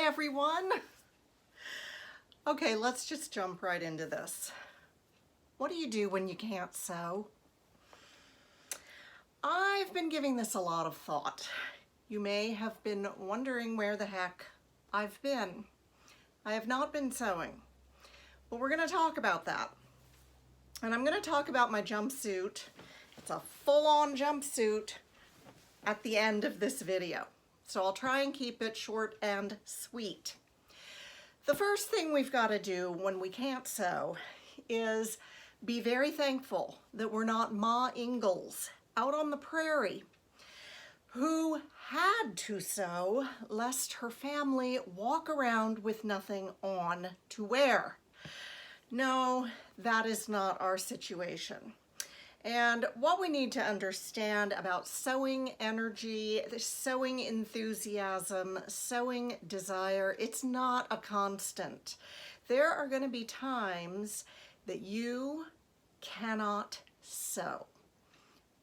Hi everyone. Okay, let's just jump right into this. What do you do when you can't sew? I've been giving this a lot of thought. You may have been wondering where the heck I've been. I have not been sewing, but we're going to talk about that. And I'm going to talk about my jumpsuit. It's a full-on jumpsuit at the end of this video. So I'll try and keep it short and sweet. The first thing we've got to do when we can't sew is be very thankful that we're not Ma Ingalls out on the prairie who had to sew lest her family walk around with nothing on to wear. No, that is not our situation. And what we need to understand about sewing energy, sewing enthusiasm, sewing desire, it's not a constant. There are going to be times that you cannot sew.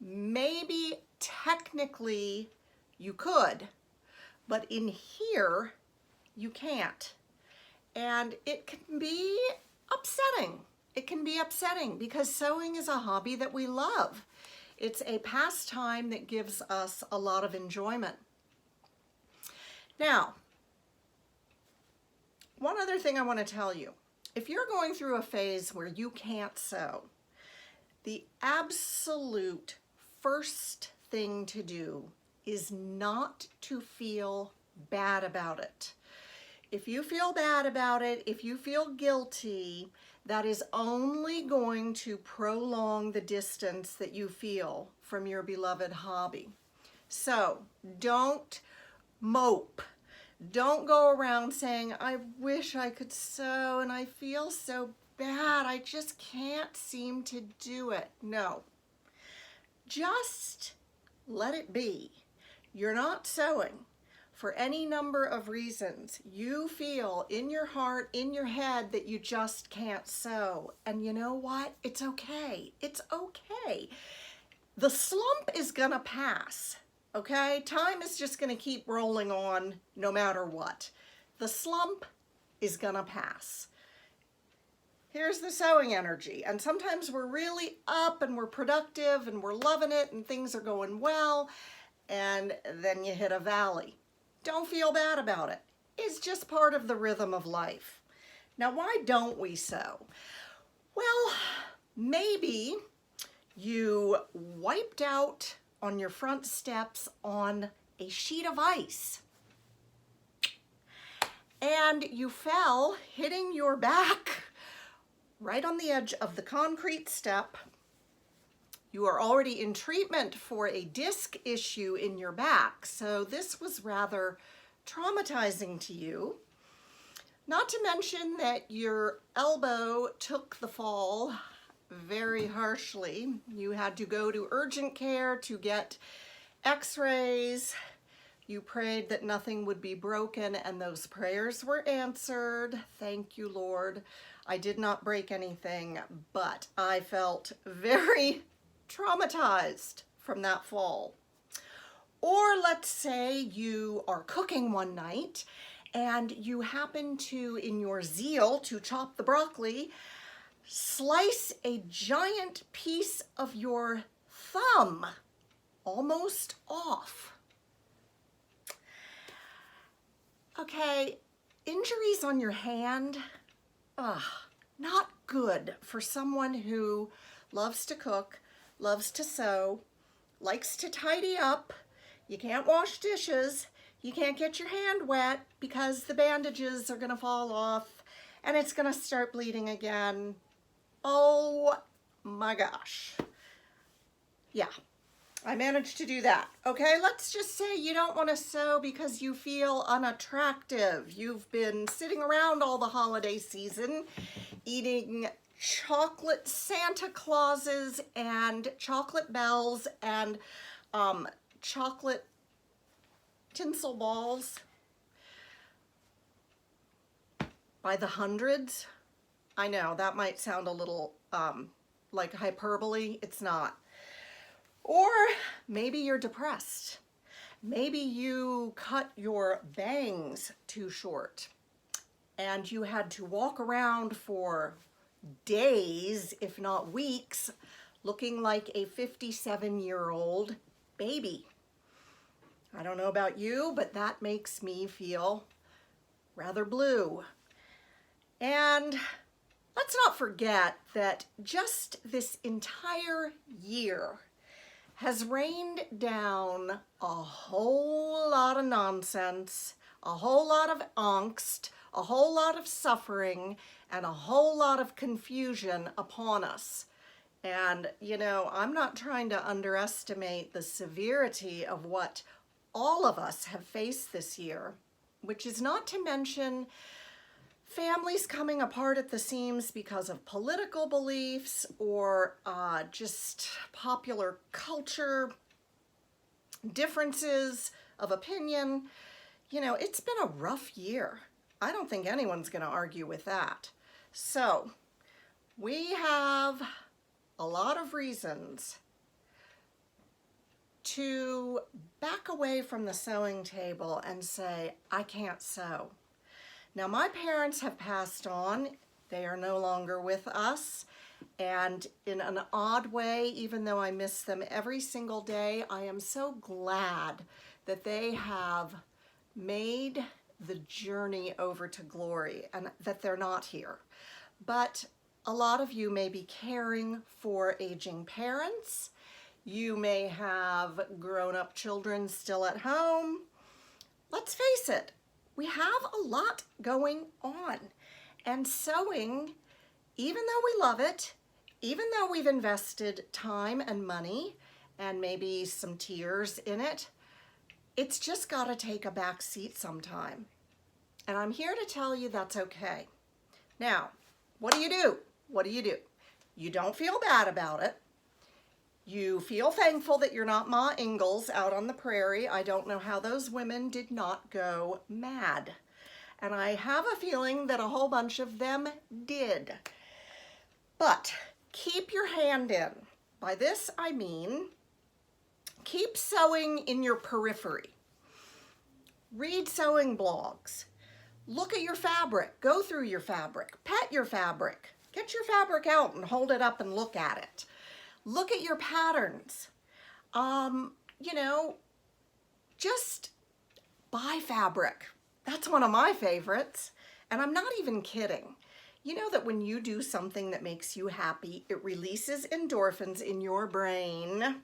Maybe technically you could, but in here you can't. And it can be upsetting. It can be upsetting because sewing is a hobby that we love. It's a pastime that gives us a lot of enjoyment. Now, one other thing I want to tell you. If you're going through a phase where you can't sew, the absolute first thing to do is not to feel bad about it. If you feel bad about it, if you feel guilty, that is only going to prolong the distance that you feel from your beloved hobby. So don't mope. Don't go around saying, I wish I could sew and I feel so bad. I just can't seem to do it. No, just let it be. You're not sewing for any number of reasons. You feel in your heart, in your head, that you just can't sew. And you know what? It's okay. It's okay. The slump is gonna pass, okay? Time is just gonna keep rolling on no matter what. The slump is gonna pass. Here's the sewing energy. And sometimes we're really up and we're productive and we're loving it and things are going well. And then you hit a valley. Don't feel bad about it. It's just part of the rhythm of life. Now, why don't we sew? Well, maybe you wiped out on your front steps on a sheet of ice and you fell, hitting your back right on the edge of the concrete step. You are already in treatment for a disc issue in your back, so this was rather traumatizing to you. Not to mention that your elbow took the fall very harshly. You had to go to urgent care to get x-rays. You prayed that nothing would be broken, and those prayers were answered. Thank you, Lord. I did not break anything, but I felt very traumatized from that fall. Or let's say you are cooking one night and you happen to, in your zeal to chop the broccoli, slice a giant piece of your thumb almost off. Okay, injuries on your hand, not good for someone who loves to cook, loves to sew, likes to tidy up. You can't wash dishes. You can't get your hand wet because the bandages are going to fall off and it's going to start bleeding again. Oh my gosh. Yeah, I managed to do that. Okay, let's just say you don't want to sew because you feel unattractive. You've been sitting around all the holiday season eating chocolate Santa Clauses and chocolate bells and chocolate tinsel balls by the hundreds. I know that might sound a little like hyperbole. It's not. Or maybe you're depressed. Maybe you cut your bangs too short and you had to walk around for days, if not weeks, looking like a 57-year-old baby. I don't know about you, but that makes me feel rather blue. And let's not forget that just this entire year has rained down a whole lot of nonsense, a whole lot of angst, a whole lot of suffering, and a whole lot of confusion upon us. And, you know, I'm not trying to underestimate the severity of what all of us have faced this year, which is not to mention families coming apart at the seams because of political beliefs or just popular culture differences of opinion. You know, it's been a rough year. I don't think anyone's going to argue with that. So we have a lot of reasons to back away from the sewing table and say, I can't sew. Now, my parents have passed on. They are no longer with us. And in an odd way, even though I miss them every single day, I am so glad that they have made the journey over to glory and that they're not here. But a lot of you may be caring for aging parents. You may have grown-up children still at home. Let's face it, we have a lot going on. And sewing, even though we love it, even though we've invested time and money and maybe some tears in it, it's just got to take a back seat sometime. And I'm here to tell you that's okay. Now, what do you do? What do you do? You don't feel bad about it. You feel thankful that you're not Ma Ingalls out on the prairie. I don't know how those women did not go mad. And I have a feeling that a whole bunch of them did. But keep your hand in. By this I mean, keep sewing in your periphery. Read sewing blogs. Look at your fabric. Go through your fabric. Pet your fabric. Get your fabric out and hold it up and look at it. Look at your patterns. You know, just buy fabric. That's one of my favorites. And I'm not even kidding. You know that when you do something that makes you happy, it releases endorphins in your brain.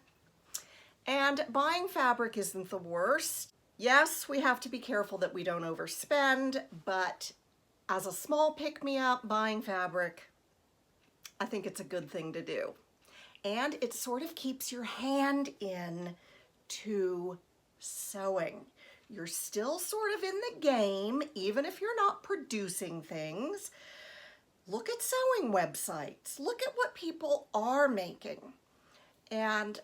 And buying fabric isn't the worst. Yes, we have to be careful that we don't overspend, but as a small pick-me-up, buying fabric, I think it's a good thing to do. And it sort of keeps your hand in to sewing. You're still sort of in the game, even if you're not producing things. Look at sewing websites. Look at what people are making. And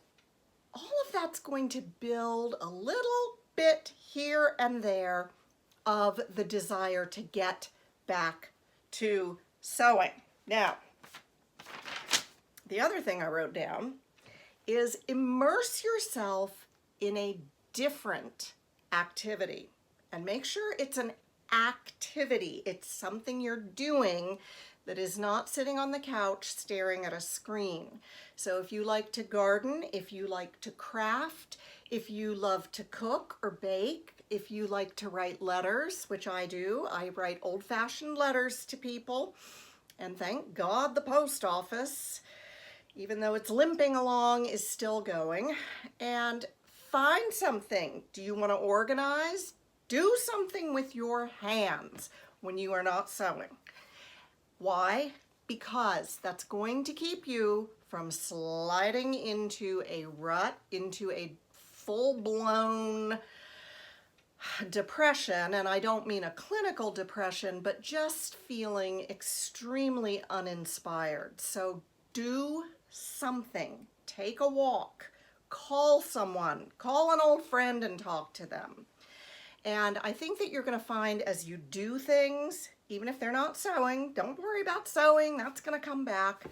all of that's going to build a little bit here and there of the desire to get back to sewing. Now, the other thing I wrote down is immerse yourself in a different activity and make sure it's an activity. It's something you're doing that is not sitting on the couch staring at a screen. So if you like to garden, if you like to craft, if you love to cook or bake, if you like to write letters, which I do, I write old-fashioned letters to people, and thank God the post office, even though it's limping along, is still going. And find something. Do you want to organize? Do something with your hands when you are not sewing. Why? Because that's going to keep you from sliding into a rut, into a full-blown depression, and I don't mean a clinical depression, but just feeling extremely uninspired. So do something. Take a walk. Call someone. Call an old friend and talk to them. And I think that you're going to find as you do things, even if they're not sewing, don't worry about sewing, that's going to come back.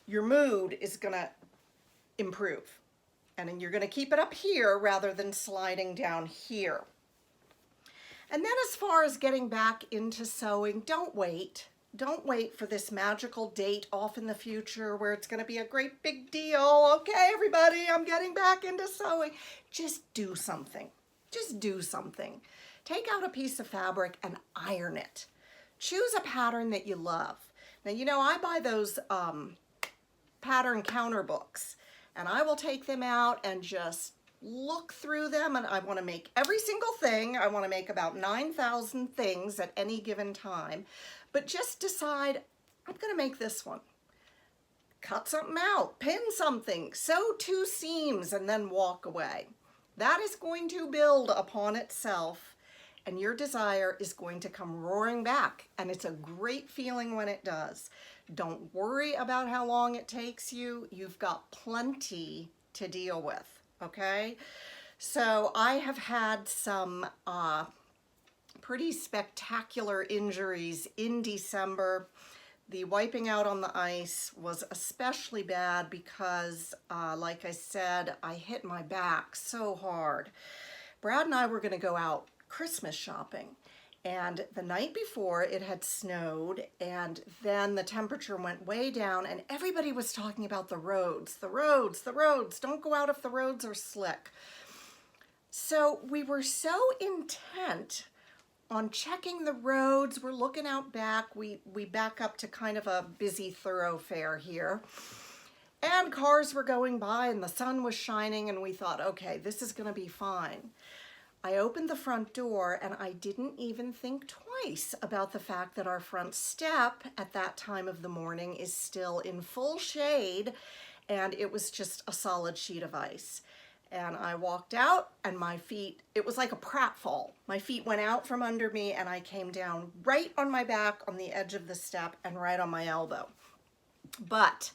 Your mood is going to improve. And then you're going to keep it up here rather than sliding down here. And then as far as getting back into sewing, don't wait. Don't wait for this magical date off in the future where it's going to be a great big deal. Okay, everybody, I'm getting back into sewing. Just do something. Just do something. Take out a piece of fabric and iron it. Choose a pattern that you love. Now, you know, I buy those pattern counter books, and I will take them out and just look through them, and I want to make every single thing. I want to make about 9,000 things at any given time, but just decide, I'm going to make this one. Cut something out, pin something, sew 2 seams, and then walk away. That is going to build upon itself, and your desire is going to come roaring back, and it's a great feeling when it does. Don't worry about how long it takes you. You've got plenty to deal with. Okay, so I have had some pretty spectacular injuries in December. The wiping out on the ice was especially bad because, like I said, I hit my back so hard. Brad and I were going to go out Christmas shopping, and the night before it had snowed, and then the temperature went way down, and everybody was talking about the roads, the roads, the roads. Don't go out if the roads are slick. So we were so intent on checking the roads. We're looking out back. We back up to kind of a busy thoroughfare here, and cars were going by and the sun was shining, and we thought, okay, this is going to be fine. I opened the front door and I didn't even think twice about the fact that our front step at that time of the morning is still in full shade, and it was just a solid sheet of ice. And I walked out, and my feet, it was like a pratfall. My feet went out from under me, and I came down right on my back on the edge of the step and right on my elbow. But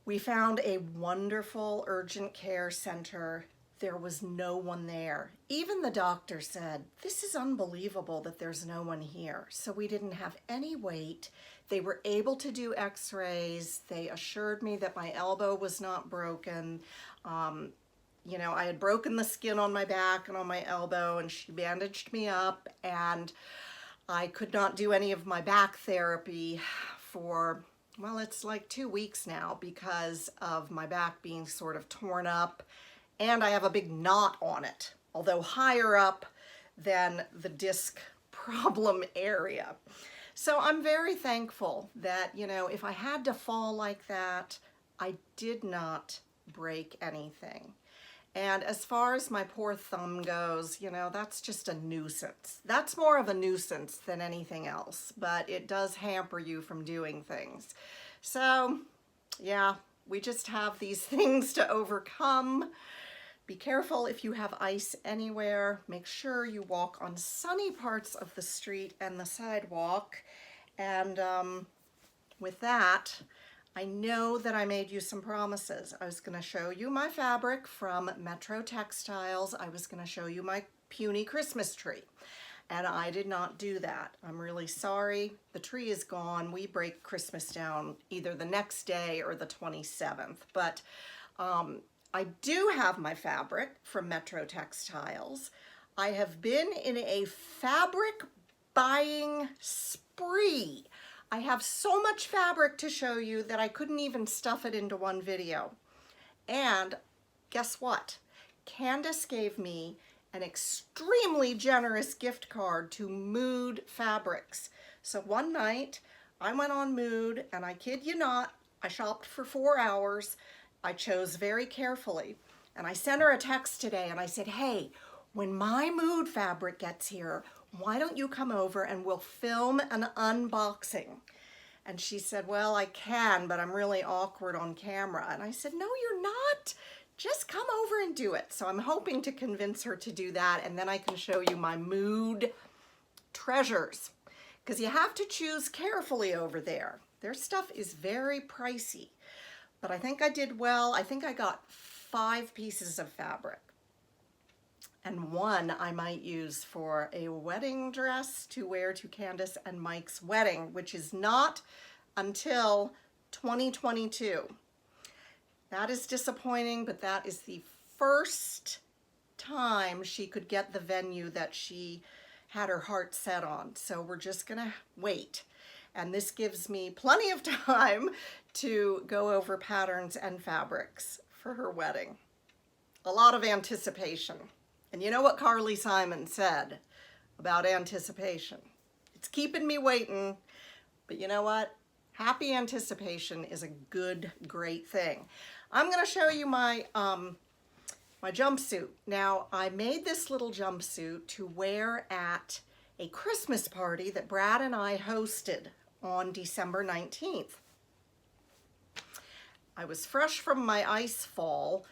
we found a wonderful urgent care center. There was no one there. Even the doctor said, this is unbelievable that there's no one here. So we didn't have any wait. They were able to do x-rays. They assured me that my elbow was not broken. You know, I had broken the skin on my back and on my elbow, and she bandaged me up, and I could not do any of my back therapy for, well, it's like 2 weeks now because of my back being sort of torn up. And I have a big knot on it, although higher up than the disc problem area. So I'm very thankful that, you know, if I had to fall like that, I did not break anything. And as far as my poor thumb goes, you know, that's just a nuisance. That's more of a nuisance than anything else, but it does hamper you from doing things. So, yeah, we just have these things to overcome. Be careful if you have ice anywhere. Make sure you walk on sunny parts of the street and the sidewalk. And with that, I know that I made you some promises. I was going to show you my fabric from Metro Textiles. I was going to show you my puny Christmas tree. And I did not do that. I'm really sorry. The tree is gone. We break Christmas down either the next day or the 27th. But I do have my fabric from Metro Textiles. I have been in a fabric buying spree. I have so much fabric to show you that I couldn't even stuff it into one video. And guess what? Candace gave me an extremely generous gift card to Mood Fabrics. So one night I went on Mood, and I kid you not, I shopped for 4 hours. I chose very carefully, and I sent her a text today and I said, hey, when my Mood fabric gets here, why don't you come over and we'll film an unboxing? And she said, well, I can, but I'm really awkward on camera. And I said, no, you're not. Just come over and do it. So I'm hoping to convince her to do that, and then I can show you my Mood treasures, because you have to choose carefully over there. Their stuff is very pricey. But I think I did well. I think I got 5 pieces of fabric. And one I might use for a wedding dress to wear to Candace and Mike's wedding, which is not until 2022. That is disappointing, but that is the first time she could get the venue that she had her heart set on. So we're just gonna wait. And this gives me plenty of time to go over patterns and fabrics for her wedding. A lot of anticipation. And you know what Carly Simon said about anticipation? It's keeping me waiting, but you know what? Happy anticipation is a good, great thing. I'm gonna show you my my jumpsuit. Now, I made this little jumpsuit to wear at a Christmas party that Brad and I hosted on December 19th. I was fresh from my ice fall,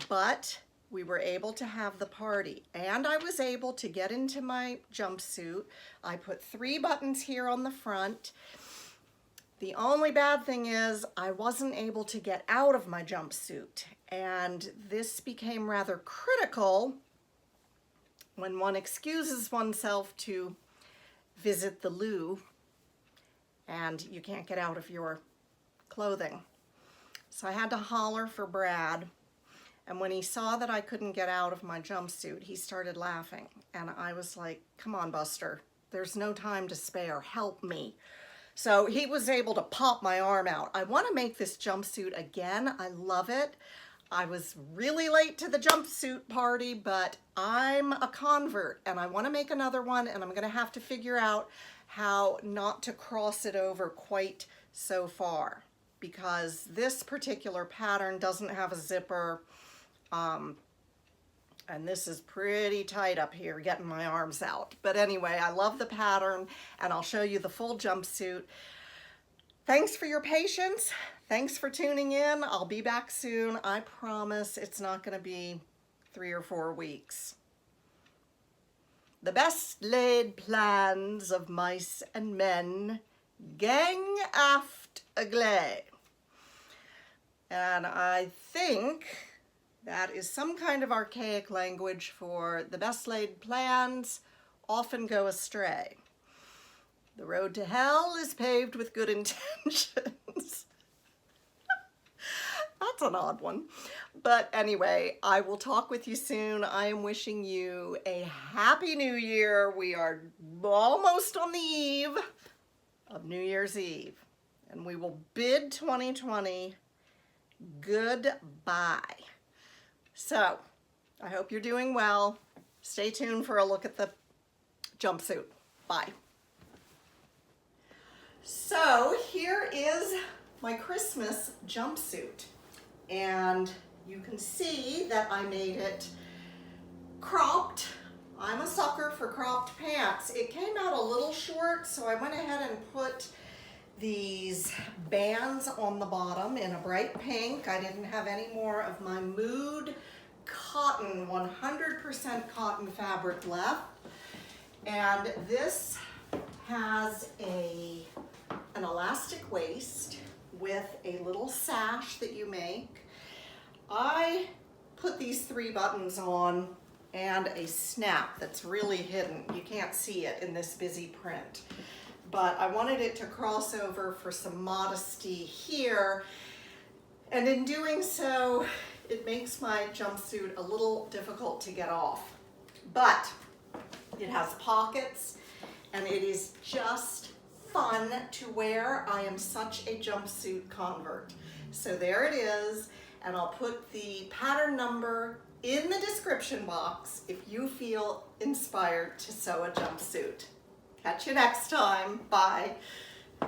but we were able to have the party, and I was able to get into my jumpsuit. I put 3 buttons here on the front. The only bad thing is I wasn't able to get out of my jumpsuit, and this became rather critical when one excuses oneself to visit the loo and you can't get out of your clothing. So I had to holler for Brad, and when he saw that I couldn't get out of my jumpsuit, he started laughing, and I was like, come on, Buster, there's no time to spare, help me. So he was able to pop my arm out. I want to make this jumpsuit again. I love it. I was really late to the jumpsuit party, but I'm a convert and I want to make another one, and I'm going to have to figure out how not to cross it over quite so far, because this particular pattern doesn't have a zipper, and this is pretty tight up here getting my arms out. But anyway, I love the pattern, and I'll show you the full jumpsuit. Thanks for your patience. Thanks for tuning in. I'll be back soon. I promise it's not going to be 3 or 4 weeks. The best laid plans of mice and men, gang aft agley. And I think that is some kind of archaic language for the best laid plans often go astray. The road to hell is paved with good intentions. That's an odd one. But anyway, I will talk with you soon. I am wishing you a happy new year. We are almost on the eve of New Year's Eve, and we will bid 2020 goodbye. So, I hope you're doing well. Stay tuned for a look at the jumpsuit. Bye. So, here is my Christmas jumpsuit. And you can see that I made it cropped. I'm a sucker for cropped pants. It came out a little short, so I went ahead and put these bands on the bottom in a bright pink. I didn't have any more of my Mood cotton, 100% cotton fabric left. And this has an elastic waist with a little sash that you make. I put these 3 buttons on and a snap that's really hidden. You can't see it in this busy print. But I wanted it to cross over for some modesty here, and in doing so, it makes my jumpsuit a little difficult to get off. But it has pockets, and it is just fun to wear. I am such a jumpsuit convert. So there it is, and I'll put the pattern number in the description box if you feel inspired to sew a jumpsuit. Catch you next time. Bye.